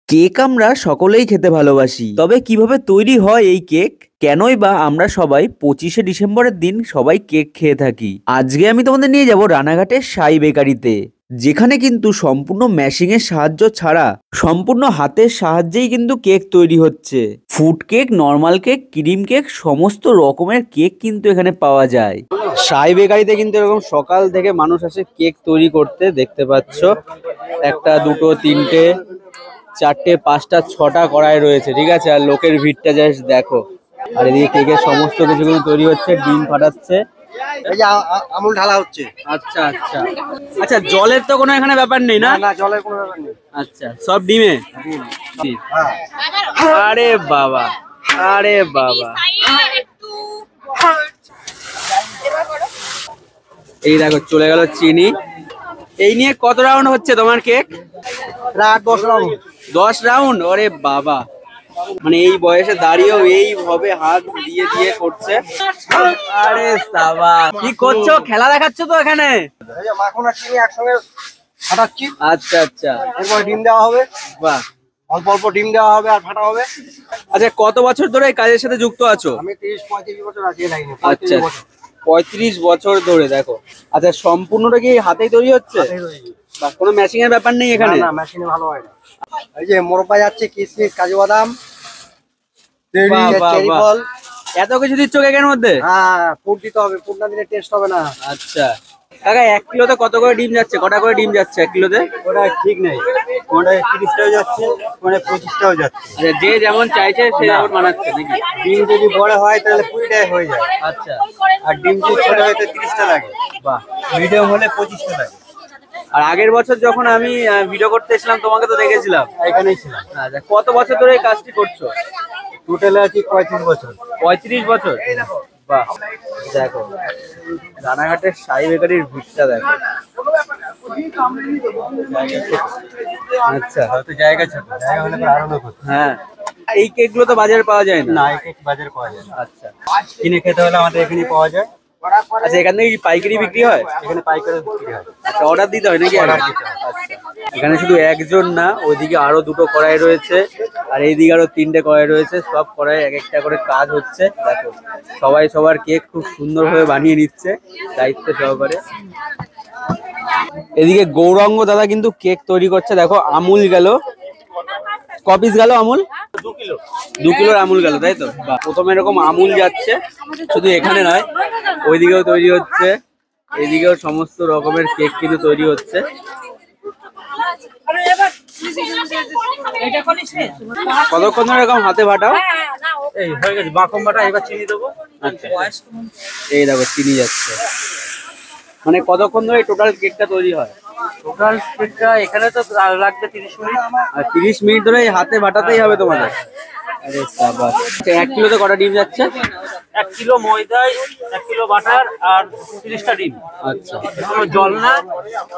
Cake আমরা সকলেই খেতে ভালোবাসি, তবে কিভাবে তৈরি হয় এই কেক, কেনই বা আমরা সবাই 25শে ডিসেম্বরের দিন সবাই কেক খেয়ে থাকি। আজকে আমি তোমাদের নিয়ে যাব রানাঘাটের সাই বেকারিতে, যেখানে কিন্তু সম্পূর্ণ মেশিং এর সাহায্য ছাড়া সম্পূর্ণ হাতের সাহায্যেই কিন্তু কেক তৈরি হচ্ছে। Food cake, normal cake, cream cake, সমস্ত রকমের কেক কিন্তু এখানে পাওয়া যায়। সাই বেকারিতে কিন্তু এরকম সকাল থেকে মানুষ আসে কেক তৈরি করতে, দেখতে পাচ্ছ একটা, দুটো, তিনটে, চারটে, পাঁচটা, ছটা কড়াই রয়েছে, ঠিক আছে। আর লোকের ভিড়টা জাস্ট দেখো। আর এদিকে কেকের সমস্ত কিছু কিন্তু তৈরি হচ্ছে, ডিম ফাটাচ্ছে, এই যে আমুল ঢালা হচ্ছে। আচ্ছা আচ্ছা আচ্ছা, জলের তো কোনো এখানে ব্যাপার নেই না? না, জলের কোনো ব্যাপার নেই। আচ্ছা, সব ডিমে? হ্যাঁ। আরে বাবা, আরে বাবা, এই দেখো চলে গেল চিনি। এই নিয়ে কত রাউন্ড হচ্ছে তোমার কেক? রাত 10 রাউন্ড। 10 রাউন্ড? ওরে বাবা, মানে এই বয়সে দাঁড়িয়েও এইভাবে হাত দিয়ে দিয়ে করছে। আরে সাবা, কি করছো? খেলা দেখাচ্ছ তো এখানে? এই যে মাখন আর চিনি একসঙ্গে ফাটাচ্ছি। আচ্ছা আচ্ছা, এরপর ডিম দেওয়া হবে। বাহ। অল্প অল্প ডিম দেওয়া হবে আর ফাটা হবে। আচ্ছা, কত বছর ধরে এই কাজের সাথে যুক্ত আছো? আমি 30-35 বছর আছি এই লাইনে। আচ্ছা, 35 বছর ধরে। দেখো, আচ্ছা, সম্পূর্ণটা কি হাতেই তৈরি হচ্ছে? বাহ, কোনো মেশিং এর ব্যাপার নেই এখানে? না, মেশিনে ভালো হয় না। এই যে মোরব্বা যাচ্ছে, কিশমিশ, কাজু বাদাম, বাহ, বাহ, চেরি বাহ। ফল। এত কিছু দিচ্ছ কেকের মধ্যে? হ্যাঁ, ফুড দিতে হবে, ফুড না দিলে টেস্ট হবে না। আচ্ছা কাকা, 1 কিলোতে কত করে ডিম যাচ্ছে? কটা করে ডিম যাচ্ছে 1 কিলোতে? ওটা ঠিক নেই, ওটা 30টাও যাচ্ছে, মানে 25টাও যাচ্ছে। আচ্ছা, যে যেমন চাইছে সে যেমন বানাচ্ছে নাকি? ডিম যদি বড় হয় তাহলে 20টায় হয়ে যায়। আচ্ছা, আর ডিম যদি ছোট হয় তো 30টা লাগে। বাহ। মিডিয়াম হলে 25টা লাগে। আর আগের বছর যখন আমি ভিডিও করতে এসেছিলাম তোমাকে তো দেখেছিলাম। এখানেই ছিলাম। আচ্ছা, কত বছর ধরে এই কাজটি করছো? টোটালে আছি 35 বছর। 35 বছর? বাহ। দেখো রানাঘাটের সাই বেকারির ভিড়টা দেখো। আচ্ছা, হয়তো জায়গা ছোট, জায়গা হলে পরে আরো লোক হতো। হ্যাঁ, এই কেক গুলো তো বাজারে পাওয়া যায় না। না, এই কেক বাজারে পাওয়া যায় না। আচ্ছা কিনে খেতে হলে আমাদের এখানেই পাওয়া যায়। আচ্ছা, এখান থেকে কি পাইকারি বিক্রি হয়? এখানে পাইকারি বিক্রি হয়। আচ্ছা, অর্ডার দিতে হয় নাকি? Order দিতে হয়। আচ্ছা, এখানে শুধু একজন না, ওইদিকে আরো দুটো কড়াই রয়েছে, আর এইদিকে আরো 3টে কড়াই রয়েছে। সব কড়াই এক একটা করে কাজ হচ্ছে। দেখো, সবাই সবার কেক খুব সুন্দরভাবে বানিয়ে নিচ্ছে দায়িত্ব সহকারে। এদিকে গৌরাঙ্গ দাদা কিন্তু কেক তৈরি করছে। দেখো, আমুল গেল, ক পিস গেল আমুল? 2 কিলোর আমুল গেল, তাই তো? প্রথমে এরকম আমুল যাচ্ছে, শুধু এখানে নয়, ওইদিকেও তৈরি হচ্ছে, এইদিকেও সমস্ত রকমের কেক কিন্তু তৈরি হচ্ছে। কতক্ষণ ধরে এরকম হাতে ভাটাও? এই হয়ে গেছে মাখন বাটা, এবার চিনি দেবো। আচ্ছা, এই দেখো চিনি যাচ্ছে। মানে কতক্ষণ ধরে টোটাল কেকটা তৈরি হয়? টোটাল কেকটা এখানে তো লাগবে 30 মিনিট। আর 30 মিনিট ধরে এই হাতে বাটাতেই হবে তোমাদের? আরে সাবাস। আচ্ছা, 1 কিলোতে কটা ডিম যাচ্ছে? 1 কিলো ময়দায় 1 কিলো বাটার আর 30টা ডিম। আচ্ছা কোনো জল না,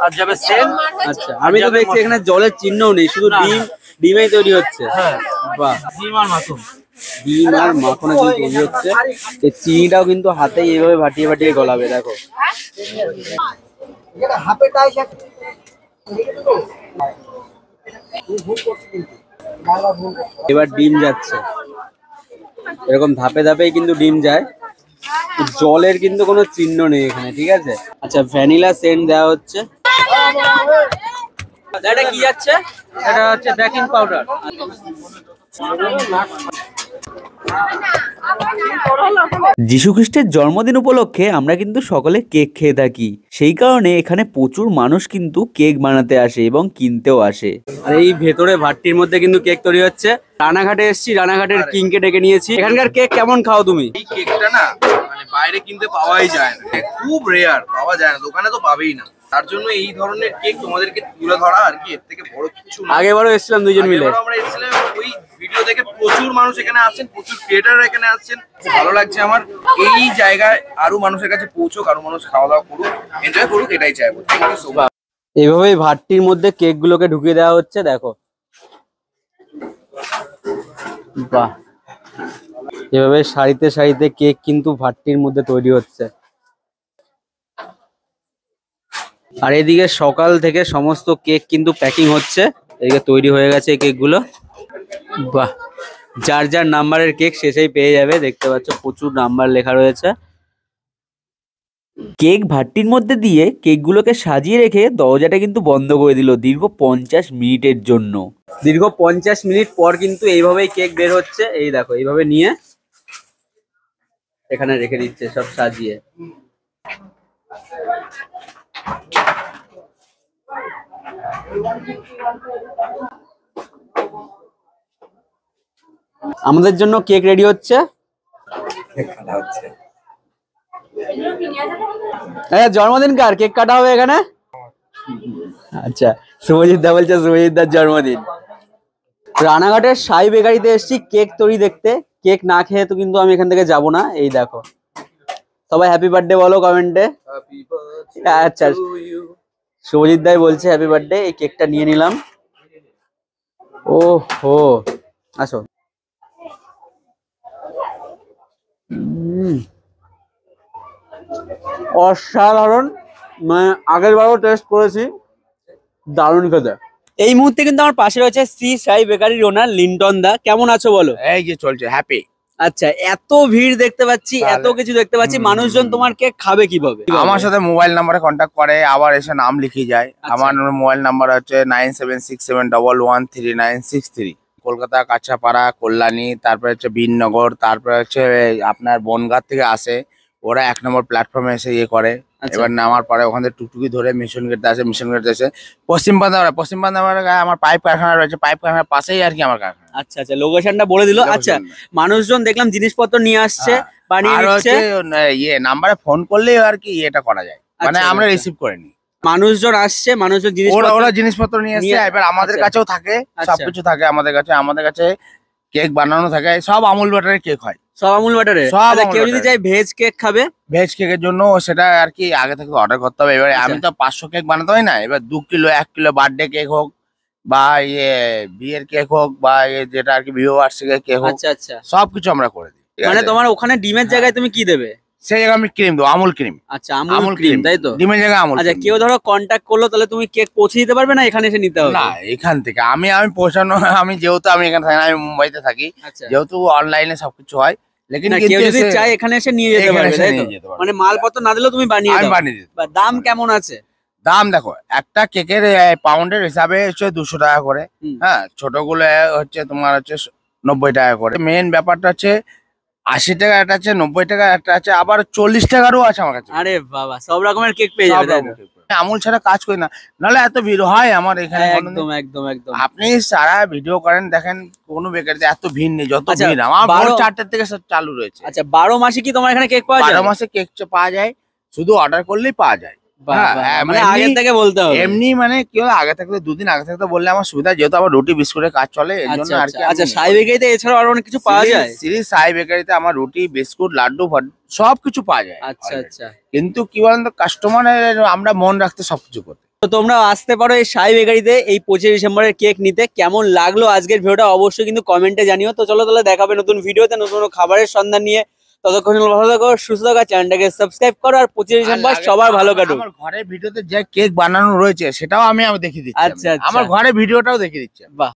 আর যাবে সেম। আচ্ছা, আমি তো দেখছি এখানে জলের চিহ্নও নেই, শুধু ডিমেই তৈরি হচ্ছে। হ্যাঁ, বাহ। ডিম আর মাখন। ডিম আর মাখনে কিন্তু তৈরি হচ্ছে। এই চিনিটাও কিন্তু হাতেই এইভাবে ভাটিয়ে ভাটিয়ে গলাবে, দেখো। এবার ডিম যাচ্ছে, এরকম ধাপে ধাপেই কিন্তু ডিম যায়। জলের কিন্তু কোনো চিহ্ন নেই এখানে, ঠিক আছে। আচ্ছা, ভ্যানিলা সেন্ট দেওয়া হচ্ছে। এটা কি যাচ্ছে? এটা হচ্ছে বেকিং পাউডার। যীশু খ্রিস্টের জন্মদিন উপলক্ষে আমরা কিন্তু সকলে কেক খেয়ে থাকি, সেই কারণে এখানে প্রচুর মানুষ কিন্তু কেক বানাতে আসে এবং কিনতেও আসে। আর এই ভেতরে ভাট্টির মধ্যে কিন্তু কেক তৈরি হচ্ছে। রানাঘাটে এসেছি, রানাঘাটের কিংকে ডেকে নিয়েছি। এখানকার কেক কেমন খাও তুমি? এই কেকটা না, মানে বাইরে কিনতে পাওয়াই যায় না, খুব রেয়ার, পাওয়া যায় না, দোকানে তো পাবেই না। তার জন্য এই ধরনের কেক তোমাদেরকে তুলে ধরা আর কি, এর থেকে বড় কিছু না। আগেবারও এসেছিলাম দুইজন মিলে। আগেরবারও আমরা এসেছিলাম, ওই ভিডিও দেখে প্রচুর মানুষ এখানে আসছেন, প্রচুর ক্রিয়েটার এখানে আসছেন। খুব ভালো লাগছে আমার। এই জায়গায় আরো মানুষের কাছে পৌঁছুক, আরো মানুষ খাওয়া দাওয়া করুক, এনজয় করুক, এটাই চাইবো। Thank you so much. এইভাবেই ভাট্টির মধ্যে কেক গুলোকে ঢুকিয়ে দেওয়া হচ্ছে, দেখো। বাহ, এভাবে সারিতে সারিতে কেক কিন্তু ভাট্টির মধ্যে তৈরি হচ্ছে। আর এদিকে সকাল থেকে সমস্ত কেক কিন্তু প্যাকিং হচ্ছে। এদিকে তৈরি হয়ে গেছে এই কেকগুলো। বাহ, যার যার নাম্বারের কেক শেষেই পেয়ে যাবে। দেখতে পাচ্ছ প্রচুর নাম্বার লেখা রয়েছে। কেক ভাট্টির মধ্যে দিয়ে কেকগুলোকে সাজিয়ে রেখে দরজাটা কিন্তু বন্ধ করে দিল দীর্ঘ 50 মিনিটের জন্য। দীর্ঘ 50 মিনিট পর কিন্তু এইভাবেই কেক বের হচ্ছে। এই দেখো, এইভাবে নিয়ে এখানে রেখে দিচ্ছে সব সাজিয়ে। আমাদের জন্য কেক রেডি হচ্ছে। জন্মদিন কার? কেক কাটা হবে এখানে। আচ্ছা, শুভজিৎ দা বলছে শুভজিৎ দার জন্মদিন। রানাঘাটের সাই বেকারিতে এসেছি কেক তৈরি দেখতে। কেক না খেয়ে তো কিন্তু আমি এখান থেকে যাব না। এই দেখো, সবাই হ্যাপি বার্থডে বলো কমেন্টে। আচ্ছা, শুভজিৎ দাই বলছে হ্যাপি বার্থডে। এই কেকটা নিয়ে নিলাম। ও হো, আসো। অসাধারণ, মানে আগের বারও টেস্ট করেছি, দারুণ খেতে। এই মুহূর্তে কিন্তু আমার পাশে রয়েছে শ্রী সাই বেকারির ওনার লিন্টন দা। কেমন আছো বলো? এই যে চলছে, হ্যাপি। আচ্ছা, এত ভিড় দেখতে পাচ্ছি, এত কিছু দেখতে পাচ্ছি, মানুষজন তোমার কেক খাবে কিভাবে? আমার সাথে মোবাইল নাম্বারে কন্ট্যাক্ট করে, আবার এসে নাম লিখিয়ে যায়। আমার মোবাইল নাম্বার হচ্ছে 9767113963। কলকাতা কাঁচাপাড়া, কল্যাণী, তারপরে হচ্ছে বিননগর, তারপরে হচ্ছে আপনার বনগাঁ থেকে আসে। ওরা 1 নম্বর প্ল্যাটফর্মে এসে ইয়ে করে। এবার নামার পরে ওখান থেকে টুকটুকি ধরে মিশন গেট আসে, মিশন গেট এসে পশ্চিম বান্দাবাড়া আমার পাইপ কারখানা রয়েছে, পাইপ কারখানার পাশেই আর কি আমার কারখানা। আচ্ছা আচ্ছা, লোকেশনটা বলে দিল। আচ্ছা, মানুষজন দেখলাম জিনিসপত্র নিয়ে আসছে, বানিয়ে আর নিচ্ছে। হচ্ছে ইয়ে নাম্বারে ফোন করলেই আর কি এটা করা যায়, মানে আমরা রিসিভ করে নিই। মানুষজন আসছে, মানুষজন ওরা জিনিসপত্র নিয়ে আসছে। এবার আমাদের কাছেও থাকে, সবকিছু থাকে আমাদের কাছে কেক বানানো থাকে। সব আমুল বাটারের কেক হয়, সব আমুল বাটারে। কেউ যদি চাই ভেজ কেক খাবে, ভেজ কেকের জন্য সেটা আর কি আগে থেকে অর্ডার করতে হবে। এবারে আমি তো 500 কেক বানাতে হয় না। এবার 2 কিলো 1 কিলো বার্থডে কেক হোক, বা ইয়ে বিয়ের কেক হোক, বা যেটা আর কি বিবাহ বার্ষিকের কেক হোক, আচ্ছা আচ্ছা, সবকিছু আমরা করে দিই। মানে তোমার ওখানে ডিমের জায়গায় তুমি কি দেবে? সেই জায়গায় আমি ক্রিম দেবো, আমুল ক্রিম। আচ্ছা, আমুল ক্রিম, তাই তো? ডিমের জায়গায় আমুল। আচ্ছা, কেউ ধরো কন্টাক্ট করলো, তাহলে তুমি কেক পৌঁছে দিতে পারবে না? এখানে এসে নিতে হবে? না, এখান থেকে আমি পৌঁছানো, আমি যেহেতু আমি এখানে থাকি না, আমি মুম্বাইতে থাকি, যেহেতু অনলাইনে সবকিছু হয়। লেকিন কেউ যদি চায় এখানে এসে নিয়ে যেতে পারবে, তাই তো? মানে মালপত্র না দিলেও তুমি বানিয়ে দাও? বানিয়ে দিই। দাম কেমন আছে? দাম দেখো, একটা কেকের পাউন্ডের হিসাবে হচ্ছে 200 টাকা করে। হ্যাঁ, ছোটগুলো হচ্ছে তোমার হচ্ছে 90 টাকা করে। মেন ব্যাপারটা হচ্ছে 80 টাকা একটা আছে, 90 টাকা একটা আছে, আবার 40 টাকারও আছে আমার কাছে। আরে বাবা, সব রকমের কেক পেয়ে যাবে, তাই তো? আমুল ছাড়া কাজ করি না, নাহলে এত ভিড় হয় আমার এখানে। একদম একদম একদম। আপনি সারা ভিডিও করেন, দেখেন কোনো বেকারিতে এত ভিড় নেই যত ভিড় আমার। ভোর 4টা থেকে সব চালু রয়েছে। আচ্ছা, 12 মাসে কি তোমার এখানে কেক পাওয়া যায়? 12 মাসে কেক পাওয়া যায়, শুধু অর্ডার করলেই পাওয়া যায়। মানে আগে থেকে বলতে হবে? এমনি মানে কি হলো, আগে থাকতে 2 দিন আগে থাকতে বললে আমার সুবিধা, যেহেতু আমার রুটি বিস্কুটের কাজ চলে এর জন্য আর কি। আচ্ছা, সাই বেকারিতে এছাড়াও আরো অনেক কিছু পাওয়া যায়? শ্রী সাই বেকারিতে আমার রুটি বিস্কুট লাড্ডু সবকিছু পাওয়া যায়। আচ্ছা আচ্ছা, কিন্তু কি বলেন তো, কাস্টমারের আমরা মন রাখতে সবকিছু করতে। তো তোমরা আসতে পারো এই সাই বেকারিতে এই 25 ডিসেম্বরের কেক নিতে। কেমন লাগলো আজকের ভিডিওটা অবশ্যই কিন্তু কমেন্টে জানিও। তো চলো তাহলে দেখাবে নতুন ভিডিওতে, নতুন খাবারের সন্ধান নিয়ে। ততক্ষণ ভালো থাকো, সুস্থ থাকো, চ্যানেলটাকে সাবস্ক্রাইব করো। আর 25 ডিসেম্বর সবার ভালো কাটুক। আমার ঘরের ভিডিওতে যে কেক বানানো রয়েছে সেটাও আমি দেখিয়ে দিচ্ছি। আচ্ছা, আমার ঘরের ভিডিওটাও দেখিয়ে দিচ্ছি। বাহ।